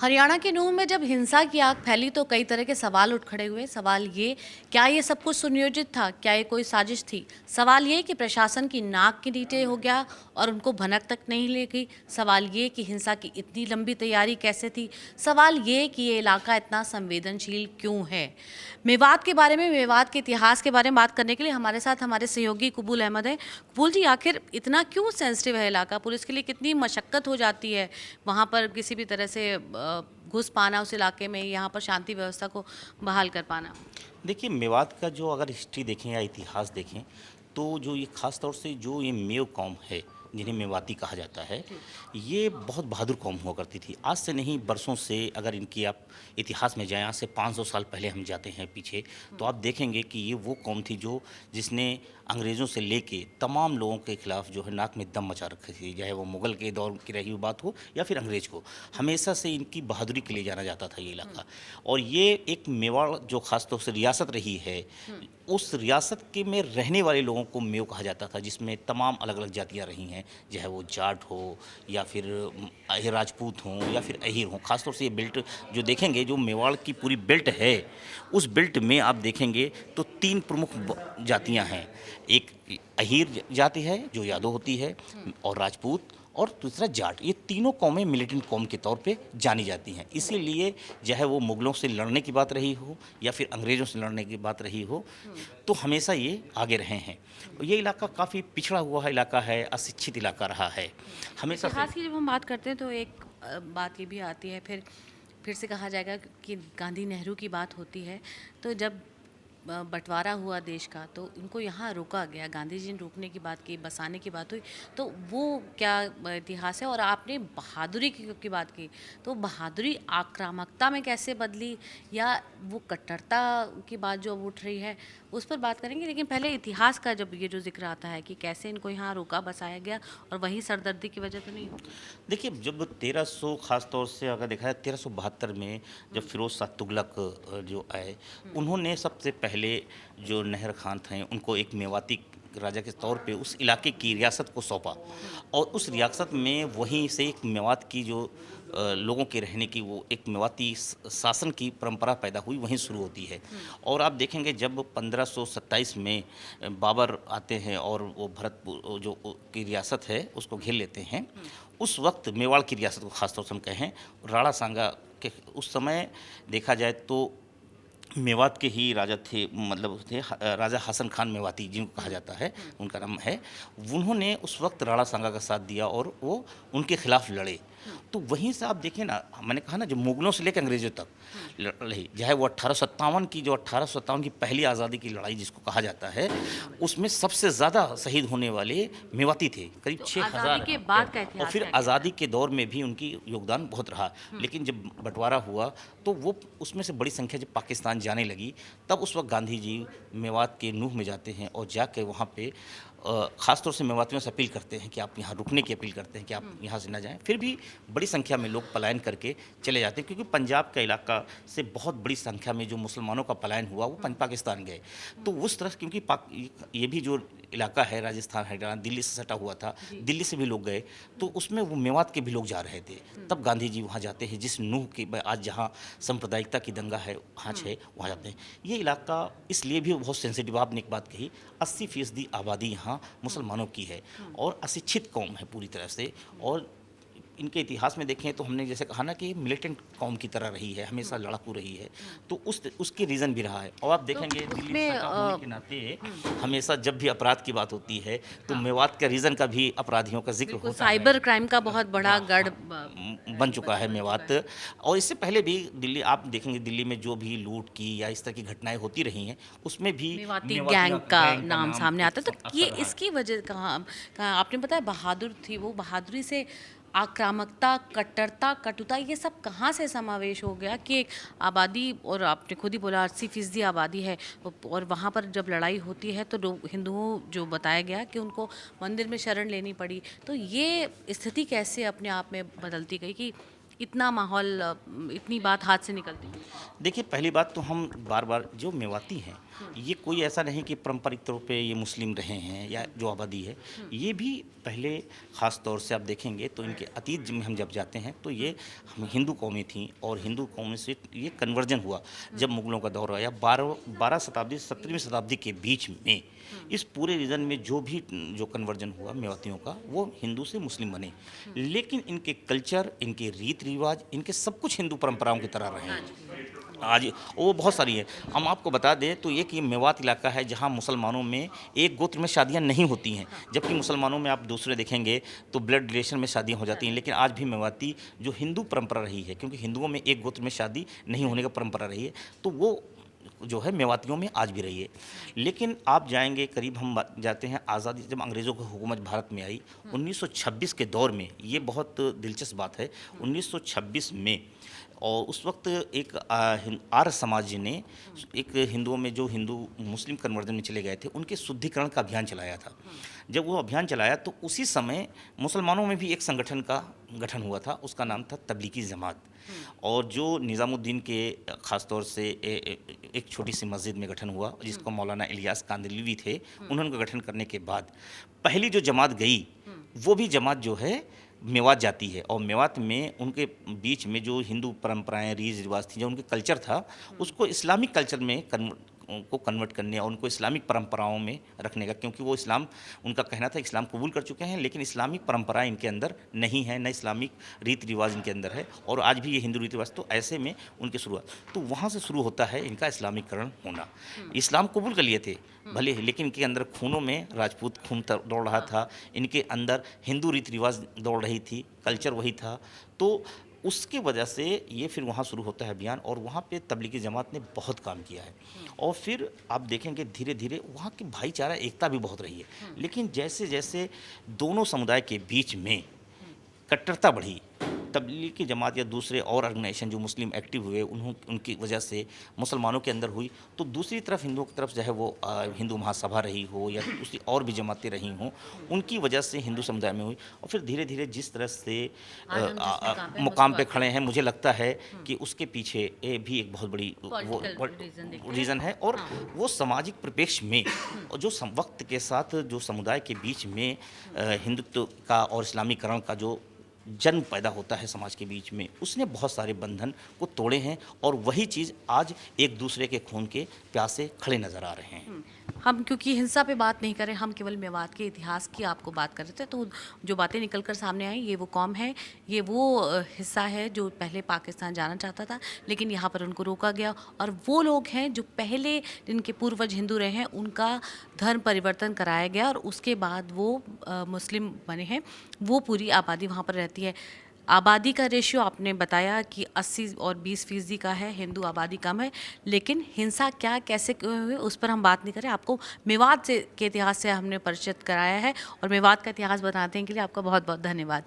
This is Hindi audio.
हरियाणा के नूंह में जब हिंसा की आग फैली तो कई तरह के सवाल उठ खड़े हुए। सवाल ये, क्या ये सब कुछ सुनियोजित था? क्या ये कोई साजिश थी? सवाल ये कि प्रशासन की नाक के नीचे हो गया और उनको भनक तक नहीं लगी। सवाल ये कि हिंसा की इतनी लंबी तैयारी कैसे थी? सवाल ये कि ये इलाका इतना संवेदनशील क्यों है? मेवात के बारे में, मेवात के इतिहास के बारे में बात करने के लिए हमारे साथ हमारे सहयोगी कबूल अहमद हैं। कबूल जी, आखिर इतना क्यों सेंसिटिव है इलाका? पुलिस के लिए कितनी मशक्कत हो जाती है वहाँ पर किसी भी तरह से घुस पाना उस इलाके में, यहाँ पर शांति व्यवस्था को बहाल कर पाना? देखिए, मेवात का जो अगर हिस्ट्री देखें या इतिहास देखें, तो जो ये ख़ास तौर से जो ये मेव कौम है, जिन्हें मेवाती कहा जाता है, ये बहुत बहादुर कौम हुआ करती थी। आज से नहीं, बरसों से अगर इनकी आप इतिहास में जाएँ, आज से 500 साल पहले हम जाते हैं पीछे, तो आप देखेंगे कि ये वो कौम थी जो जिसने अंग्रेज़ों से लेके तमाम लोगों के खिलाफ जो है नाक में दम मचा रखी थी। चाहे वो मुग़ल के दौर की रही हुई बात हो या फिर अंग्रेज़ को, हमेशा से इनकी बहादुरी के लिए जाना जाता था ये इलाका। और ये एक मेवाड़ जो ख़ास तौर से रियासत रही है, उस रियासत के में रहने वाले लोगों को मेव कहा जाता था, जिसमें तमाम अलग-अलग जातियाँ रही हैं, चाहे वो जाट हो या फिर राजपूत हों या फिर अहीर हों। ख़ास तौर से ये बेल्ट जो देखेंगे, जो मेवाड़ की पूरी बेल्ट है, उस बेल्ट में आप देखेंगे तो 3 प्रमुख जातियाँ हैं। एक अहीर जाति है जो यादव होती है, और राजपूत, और दूसरा जाट। ये तीनों कौमें मिलिटेंट कौम के तौर पे जानी जाती हैं। इसीलिए चाहे वो मुग़लों से लड़ने की बात रही हो या फिर अंग्रेज़ों से लड़ने की बात रही हो, तो हमेशा ये आगे रहे हैं। ये इलाका काफ़ी पिछड़ा हुआ इलाका है, अशिक्षित इलाका रहा है हमेशा से। इतिहास की जब हम बात करते हैं तो एक बात ये भी आती है, फिर से कहा जाएगा कि गांधी नेहरू की बात होती है। तो जब बंटवारा हुआ देश का तो इनको यहाँ रोका गया, गांधी जी ने रोकने की बात की, बसाने की बात हुई। तो वो क्या इतिहास है? और आपने बहादुरी की बात की, तो बहादुरी आक्रामकता में कैसे बदली, या वो कट्टरता की बात जो अब उठ रही है उस पर बात करेंगे। लेकिन पहले इतिहास का जब ये जो जिक्र आता है कि कैसे इनको यहाँ रोका बसाया गया, और वही सरदर्दी की वजह तो नहीं हो? देखिए, जब 1300 ख़ास तौर से अगर देखा जाए 1372 में जब फ़िरोज़ शाह तुगलक जो आए, उन्होंने सबसे पहले जो नहर खान थे उनको एक मेवाती राजा के तौर पे उस इलाके की रियासत को सौंपा, और उस रियासत में वहीं से एक मेवात की जो लोगों के रहने की वो एक मेवाती शासन की परंपरा पैदा हुई, वहीं शुरू होती है। और आप देखेंगे जब 1527 में बाबर आते हैं और वो भरतपुर जो की रियासत है उसको घेर लेते हैं, उस वक्त मेवाड़ की रियासत को खासतौर से हम कहें, राणा सांगा के उस समय देखा जाए तो मेवात के ही राजा थे, मतलब थे राजा हसन खान मेवाती जिनको कहा जाता है, उनका नाम है। उन्होंने उस वक्त राणा सांगा का साथ दिया और वो उनके खिलाफ लड़े। तो वहीं से आप देखें ना, मैंने कहा ना, जो मुगलों से लेकर अंग्रेजों तक लड़ी, चाहे वो 1857 की, जो 1857 की पहली आज़ादी की लड़ाई जिसको कहा जाता है, उसमें सबसे ज़्यादा शहीद होने वाले मेवाती थे, करीब तो 6000। आज़ादी के बाद का और इतिहास फिर क्या कहता आज़ादी के दौर में भी उनकी योगदान बहुत रहा। लेकिन जब बंटवारा हुआ तो वो उसमें से बड़ी संख्या जब पाकिस्तान जाने लगी, तब उस वक्त गांधी जी मेवात के नूह में जाते हैं और जाके वहाँ पे ख़ास तौर से मेवातियों से अपील करते हैं कि आप यहाँ रुकने की अपील करते हैं कि आप यहाँ से ना जाएं। फिर भी बड़ी संख्या में लोग पलायन करके चले जाते हैं, क्योंकि पंजाब का इलाका से बहुत बड़ी संख्या में जो मुसलमानों का पलायन हुआ वो पाकिस्तान गए। तो उस तरह, क्योंकि ये भी जो इलाका है राजस्थान, हरियाणा, दिल्ली से सटा हुआ था, दिल्ली से भी लोग गए, तो उसमें वो मेवात के भी लोग जा रहे थे। तब गांधी जी वहाँ जाते हैं, जिस नूह की आज जहाँ सांप्रदायिकता की दंगा है, आँच है, वहाँ जाते हैं। ये इलाका इसलिए भी बहुत सेंसिटिव, आपने एक बात कही, 80% आबादी यहाँ मुसलमानों की है और अशिक्षित कौम है पूरी तरह से। और इनके इतिहास में देखें तो हमने जैसे कहा ना कि मिलिटेंट कौम की तरह रही है, हमेशा लड़ाकू रही है, तो उसकी रीज़न भी रहा है। और आप देखेंगे तो दिल्ली उसमें सटा होने के नाते हमेशा जब भी अपराध की बात होती है तो मेवात के रीज़न का भी अपराधियों का जिक्र बिल्कुल होता है। साइबर क्राइम का बहुत बड़ा गढ़ बन चुका है मेवात। और इससे पहले भी दिल्ली, आप देखेंगे दिल्ली में जो भी लूट की या इस तरह की घटनाएं होती रही हैं, उसमें भी मेवाती मेवातिया गैंग का गैंग नाम सामने आता है। तो ये अक्सर रहा है। इसकी वजह कहाँ कहाँ आपने बताया बहादुर थी, वो बहादुरी से आक्रामकता, कट्टरता, कटुता, ये सब कहाँ से समावेश हो गया कि एक आबादी, और आपने खुद ही बोला 80% आबादी है, और वहाँ पर जब लड़ाई होती है तो लोग, हिंदुओं जो बताया गया कि उनको मंदिर में शरण लेनी पड़ी। तो ये स्थिति कैसे अपने आप में बदलती गई कि इतना माहौल इतनी बात हाथ से निकलती है? देखिए, पहली बात तो हम बार-बार जो मेवाती हैं, ये कोई ऐसा नहीं कि पारंपरिक तौर पे ये मुस्लिम रहे हैं या जो आबादी है, ये भी पहले ख़ास तौर से आप देखेंगे तो इनके अतीत में हम जब जाते हैं तो ये हम हिंदू कौमें थीं और हिंदू कौमें से ये कन्वर्जन हुआ जब मुग़लों का दौर आया 12 शताब्दी 17वीं शताब्दी के बीच में इस पूरे रीजन में जो भी जो कन्वर्जन हुआ मेवातियों का वो हिंदू से मुस्लिम बने, लेकिन इनके कल्चर, इनके रीति रिवाज, इनके सब कुछ हिंदू परंपराओं की तरह रहे हैं। आज वो बहुत सारी है। हम आपको बता दें तो एक ये मेवात इलाका है जहाँ मुसलमानों में एक गोत्र में शादियाँ नहीं होती हैं, जबकि मुसलमानों में आप दूसरे देखेंगे तो ब्लड रिलेशन में शादियाँ हो जाती हैं। लेकिन आज भी मेवाती जो हिंदू परंपरा रही है, क्योंकि हिंदुओं में एक गोत्र में शादी नहीं होने का परंपरा रही है, तो वो जो है मेवातियों में आज भी रही है। लेकिन आप जाएंगे करीब हम जाते हैं आज़ादी जब अंग्रेज़ों की हुकूमत भारत में आई 1926 के दौर में, ये बहुत दिलचस्प बात है। 1926 में और उस वक्त एक आर्य समाज ने एक हिंदुओं में जो हिंदू मुस्लिम कन्वर्जन में चले गए थे उनके शुद्धिकरण का अभियान चलाया था। जब वो अभियान चलाया तो उसी समय मुसलमानों में भी एक संगठन का गठन हुआ था, उसका नाम था तबलीगी जमात। और जो निज़ामुद्दीन के ख़ास तौर से एक छोटी सी मस्जिद में गठन हुआ जिसको मौलाना इलियास कांदलवी थे, उन्होंने गठन करने के बाद पहली जो जमात गई वो भी जमात जो है मेवात जाती है। और मेवात में उनके बीच में जो हिंदू परंपराएं रीति रिवाज थी, जो उनके कल्चर था, उसको इस्लामिक कल्चर में कन्वर्ट करने और उनको इस्लामिक परंपराओं में रखने का, क्योंकि वो इस्लाम उनका कहना था इस्लाम कबूल कर चुके हैं लेकिन इस्लामिक परंपराएं इनके अंदर नहीं है, न इस्लामिक रीति रिवाज इनके अंदर है और आज भी ये हिंदू रीति रिवाज। तो ऐसे में उनकी शुरुआत तो वहाँ से शुरू होता है इनका इस्लामीकरण होना। इस्लाम कबूल कर लिए थे भले, लेकिन इनके अंदर खूनों में राजपूत खून दौड़ रहा था, इनके अंदर हिंदू रीति रिवाज दौड़ रही थी, कल्चर वही था। तो उसकी वजह से ये फिर वहाँ शुरू होता है अभियान और वहाँ पे तबलीगी जमात ने बहुत काम किया है। और फिर आप देखेंगे धीरे धीरे वहाँ की भाईचारा एकता भी बहुत रही है। लेकिन जैसे जैसे दोनों समुदाय के बीच में कट्टरता बढ़ी, तबलीगी जमात या दूसरे और ऑर्गेनाइजेशन जो मुस्लिम एक्टिव हुए उनकी वजह से मुसलमानों के अंदर हुई, तो दूसरी तरफ हिंदुओं की तरफ चाहे वो हिंदू महासभा रही हो या दूसरी और भी जमातें रही हों, उनकी वजह से हिंदू समुदाय में हुई। और फिर धीरे धीरे जिस तरह से मुकाम पे खड़े हैं, मुझे लगता है कि उसके पीछे भी एक बहुत बड़ी वो रीज़न है। और वो सामाजिक परिप्रेक्ष्य में और जो वक्त के साथ जो समुदाय के बीच में हिंदुत्व का और इस्लामीकरण का जो जन्म पैदा होता है समाज के बीच में, उसने बहुत सारे बंधन को तोड़े हैं और वही चीज़ आज एक दूसरे के खून के प्यासे खड़े नज़र आ रहे हैं। हम क्योंकि हिंसा पे बात नहीं करें, हम केवल मेवात के इतिहास की आपको बात कर रहे थे, तो जो बातें निकल कर सामने आई, ये वो कौम है, ये वो हिस्सा है जो पहले पाकिस्तान जाना चाहता था लेकिन यहाँ पर उनको रोका गया। और वो लोग हैं जो पहले जिनके पूर्वज हिंदू रहे हैं, उनका धर्म परिवर्तन कराया गया और उसके बाद वो मुस्लिम बने हैं। वो पूरी आबादी वहाँ पर रहती है। आबादी का रेशियो आपने बताया कि 80 और 20% का है, हिंदू आबादी कम है, लेकिन हिंसा क्या कैसे हुई उस पर हम बात नहीं करें। आपको मेवात से के इतिहास से हमने परिचित कराया है और मेवात का इतिहास बताने के लिए आपका बहुत बहुत धन्यवाद।